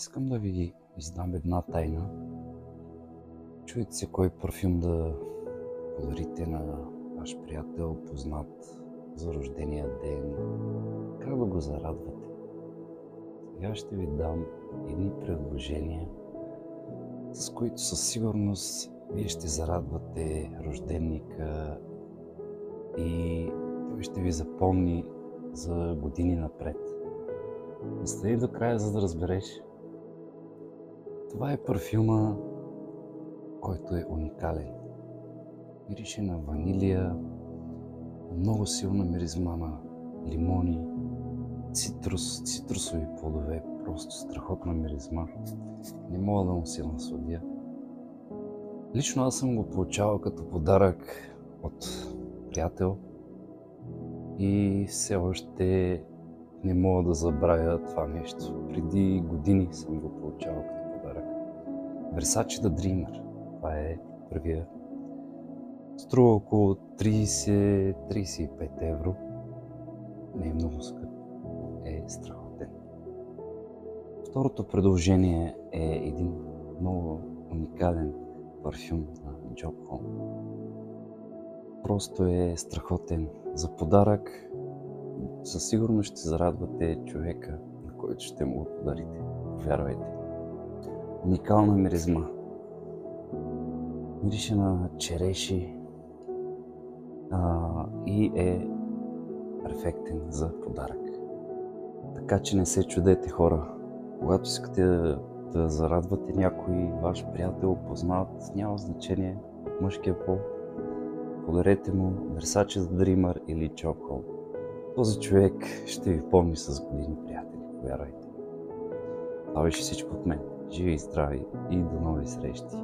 Искам да ви издам една тайна. Чуйте се кой парфюм да подарите на ваш приятел, познат за рождения ден, как да го зарадвате. Сега ще ви дам едни предложения, с които със сигурност вие ще зарадвате рожденика и той ще ви запомни за години напред. Остани до края, за да разбереш. Това е парфюма, който е уникален. Мирише на ванилия, много силна миризма на лимони, цитрусови плодове, просто страхотна миризма. Не мога да му се насладя. Лично аз съм го получавал като подарък от приятел и все още не мога да забравя това нещо. Преди години съм го получавал като подарък. Versace The Dreamer. Това е първия. Струва около 30-35 евро. Не е много скъп. Е страхотен. Второто предложение е един много уникален парфюм на Job Home. Просто е страхотен. За подарък със сигурност ще зарадвате човека, на който ще му го подарите. Вярвайте. Уникална миризма. Мирише на череши и е перфектен за подарък. Така че не се чудете, хора. Когато искате да зарадвате някой ваш приятел, познат, няма значение от мъжкия пол, подарете му Versace The Dreamer или Job Home. Този човек ще ви помни с години, приятели, повярвайте. Това беше всичко от мен. Живи и здрави и до нови срещи!